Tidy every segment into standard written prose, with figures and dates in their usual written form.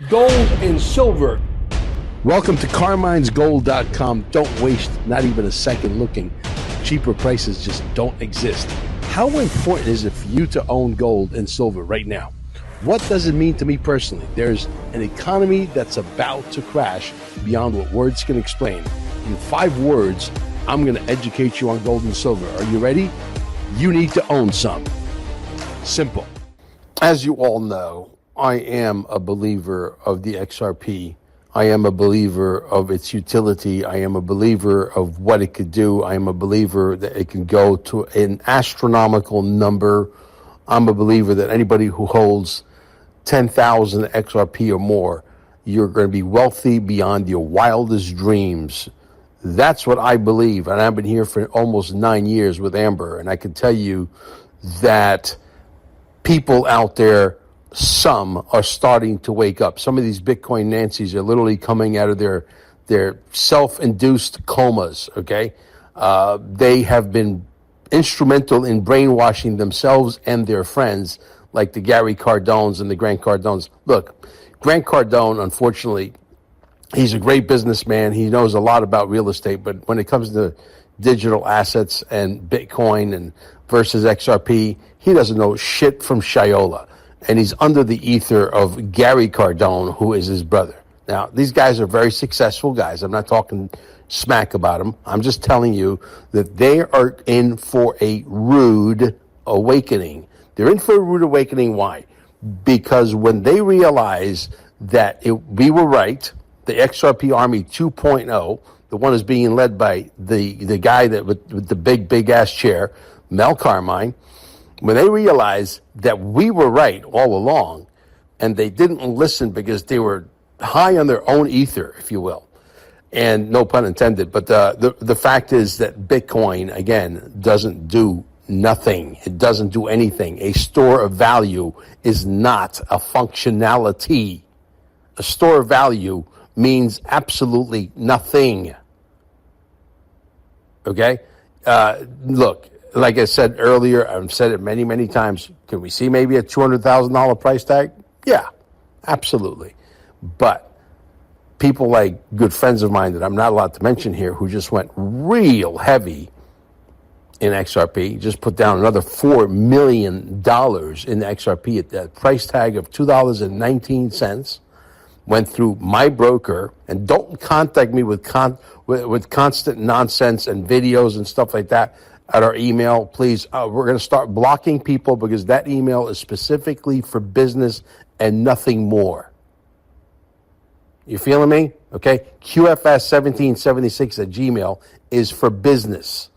gold and silver. Welcome to CarminesGold.com. Don't waste not even a second looking. Cheaper prices just don't exist. How important is it for you to own gold and silver right now? What does it mean to me personally? There's an economy that's about to crash beyond what words can explain. In 5 words, I'm going to educate you on gold and silver. Are you ready? You need to own some. Simple. As you all know, I am a believer of the XRP. I am a believer of its utility. I am a believer of what it could do. I am a believer that it can go to an astronomical number. I'm a believer that anybody who holds 10,000 XRP or more, you're going to be wealthy beyond your wildest dreams. That's what I believe. And I've been here for almost 9 years with Amber. And I can tell you that people out there, some are starting to wake up. Some of these Bitcoin Nancies are literally coming out of their self-induced comas, okay? They have been instrumental in brainwashing themselves and their friends, like the Gary Cardones and the Grant Cardones. Look, Grant Cardone, unfortunately, he's a great businessman. He knows a lot about real estate, but when it comes to digital assets and Bitcoin and versus XRP, he doesn't know shit from Shiola. And he's under the ether of Gary Cardone, who is his brother. Now, these guys are very successful guys. I'm not talking smack about them. I'm just telling you that they are in for a rude awakening. They're in for a rude awakening. Why? Because when they realize that we were right, the XRP Army 2.0, the one is being led by the guy that with the big ass chair, Mel Carmine. When they realized that we were right all along, and they didn't listen because they were high on their own ether, if you will, and no pun intended, but the fact is that Bitcoin, again, doesn't do nothing. It doesn't do anything. A store of value is not a functionality. A store of value means absolutely nothing. Okay? Look, like I said earlier, I've said it many, many times. Can we see maybe a $200,000 price tag? Yeah, absolutely. But people like good friends of mine that I'm not allowed to mention here who just went real heavy in XRP, just put down another $4 million in XRP at that price tag of $2.19, went through my broker, and don't contact me with constant nonsense and videos and stuff like that at our email, please. We're going to start blocking people because that email is specifically for business and nothing more. You feeling me? Okay. QFS1776 at Gmail is for business,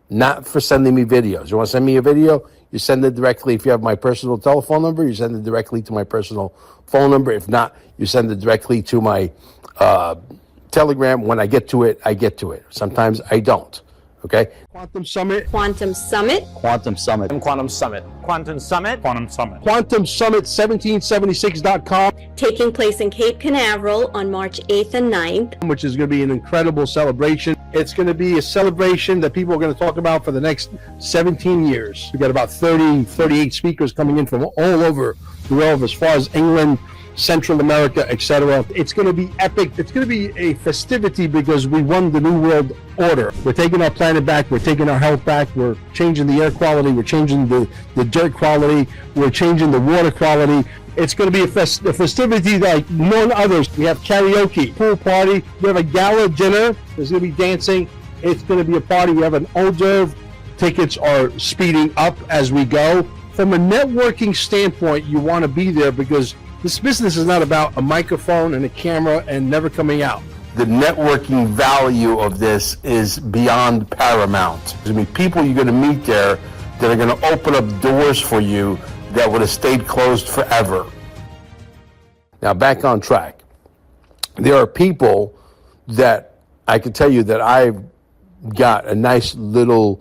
not for sending me videos. You want to send me a video? You send it directly. If you have my personal telephone number, you send it directly to my personal phone number. If not, you send it directly to my Telegram. When I get to it, I get to it. Sometimes I don't. Okay. Quantum Summit. Quantum Summit. Quantum Summit. Quantum Summit. Quantum Summit. Quantum Summit. Quantum Summit 1776.com. Taking place in Cape Canaveral on March 8th and 9th. Which is going to be an incredible celebration. It's going to be a celebration that people are going to talk about for the next 17 years. We got about 38 speakers coming in from all over the world, as far as England, Central America, etc. It's going to be epic. It's going to be a festivity because we won the New World Order. We're taking our planet back. We're taking our health back. We're changing the air quality. We're changing the dirt quality. We're changing the water quality. It's going to be a festivity like none others. We have karaoke, pool party. We have a gala dinner. There's going to be dancing. It's going to be a party. We have an hors d'oeuvre. Tickets are speeding up as we go. From a networking standpoint, you want to be there because this business is not about a microphone and a camera and never coming out. The networking value of this is beyond paramount. I mean, people you're going to meet there that are going to open up doors for you that would have stayed closed forever. Now, back on track. There are people that I can tell you that I've got a nice little,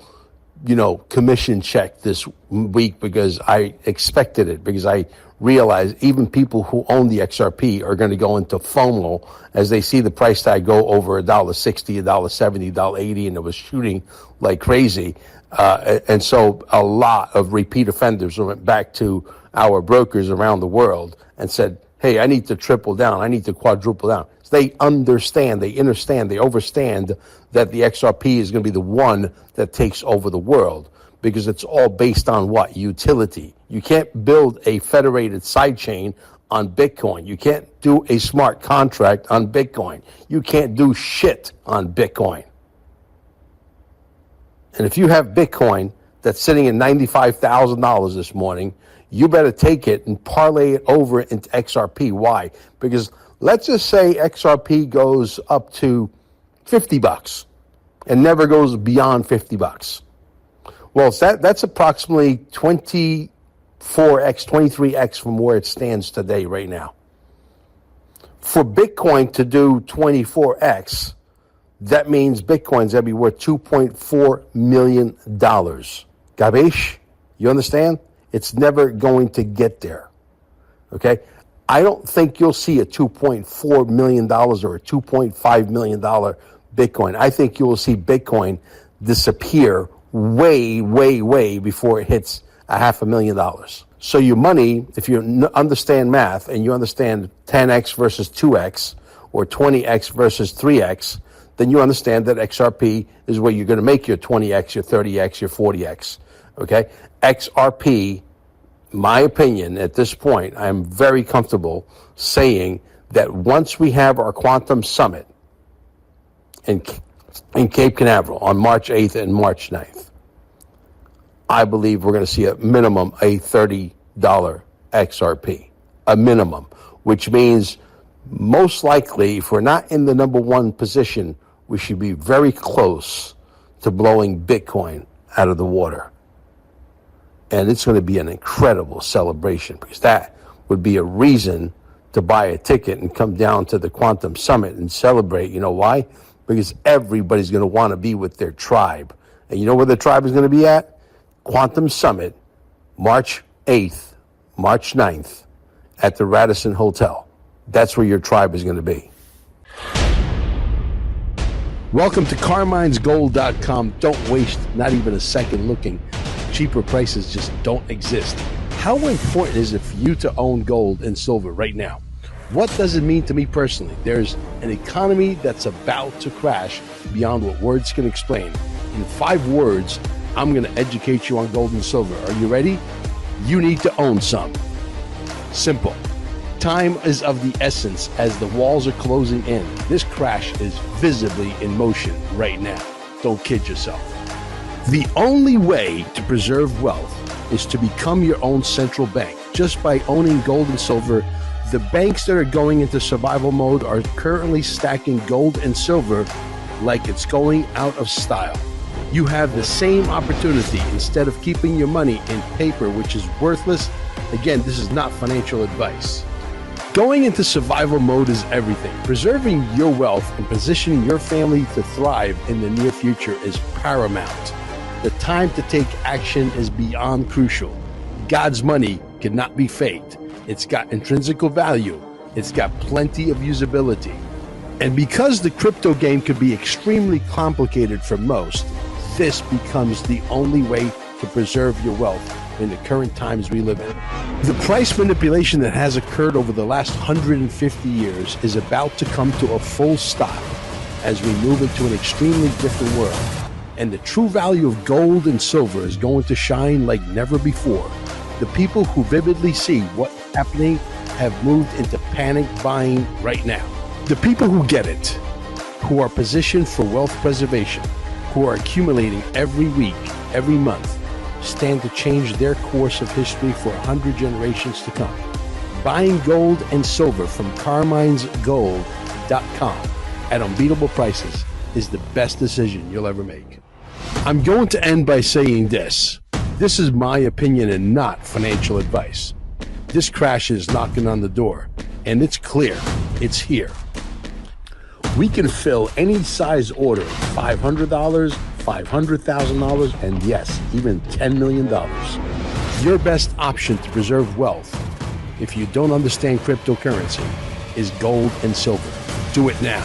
commission check this week because I expected it, because I realize even people who own the XRP are going to go into FOMO as they see the price tag go over $1.60, $1.70, $1.80, and it was shooting like crazy. And so a lot of repeat offenders went back to our brokers around the world and said, hey, I need to triple down, I need to quadruple down. So they understand, they understand, they overstand that the XRP is going to be the one that takes over the world, because it's all based on what? Utility. You can't build a federated sidechain on Bitcoin. You can't do a smart contract on Bitcoin. You can't do shit on Bitcoin. And if you have Bitcoin that's sitting at $95,000 this morning, you better take it and parlay it over into XRP. Why? Because let's just say XRP goes up to $50 and never goes beyond $50. Well, that's approximately 24x, 23x from where it stands today right now. For Bitcoin to do 24x, that means Bitcoin's going to be worth $2.4 million. Gabesh? You understand? It's never going to get there. Okay? I don't think you'll see a $2.4 million or a $2.5 million Bitcoin. I think you will see Bitcoin disappear way, way, way before it hits $500,000. So your money, if you understand math and you understand 10x versus 2x or 20x versus 3x, then you understand that XRP is where you're going to make your 20x, your 30x, your 40x. Okay? XRP, my opinion at this point, I'm very comfortable saying that once we have our quantum summit in Cape Canaveral on March 8th and March 9th, I believe we're going to see a minimum a $30 XRP, a minimum, which means most likely, if we're not in the number one position, we should be very close to blowing Bitcoin out of the water. And it's going to be an incredible celebration, because that would be a reason to buy a ticket and come down to the Quantum Summit and celebrate. You know why? Because everybody's going to want to be with their tribe. And you know where the tribe is going to be at? Quantum Summit, March 8th, March 9th, at the Radisson Hotel. That's where your tribe is going to be. Welcome to CarminesGold.com. Don't waste not even a second looking. Cheaper prices just don't exist. How important is it for you to own gold and silver right now? What does it mean to me personally? There's an economy that's about to crash beyond what words can explain. In 5 words, I'm going to educate you on gold and silver. Are you ready? You need to own some. Simple. Time is of the essence as the walls are closing in. This crash is visibly in motion right now. Don't kid yourself. The only way to preserve wealth is to become your own central bank. Just by owning gold and silver, the banks that are going into survival mode are currently stacking gold and silver like it's going out of style. You have the same opportunity instead of keeping your money in paper, which is worthless. Again, this is not financial advice. Going into survival mode is everything. Preserving your wealth and positioning your family to thrive in the near future is paramount. The time to take action is beyond crucial. God's money cannot be faked. It's got intrinsic value. It's got plenty of usability. And because the crypto game could be extremely complicated for most, this becomes the only way to preserve your wealth in the current times we live in. The price manipulation that has occurred over the last 150 years is about to come to a full stop as we move into an extremely different world. And the true value of gold and silver is going to shine like never before. The people who vividly see what's happening have moved into panic buying right now. The people who get it, who are positioned for wealth preservation, who are accumulating every week, every month, stand to change their course of history for 100 generations to come. Buying gold and silver from CarminesGold.com at unbeatable prices is the best decision you'll ever make. I'm going to end by saying this. This is my opinion and not financial advice. This crash is knocking on the door, and it's clear. It's here. We can fill any size order, $500, $500,000, and yes, even $10 million. Your best option to preserve wealth, if you don't understand cryptocurrency, is gold and silver. Do it now.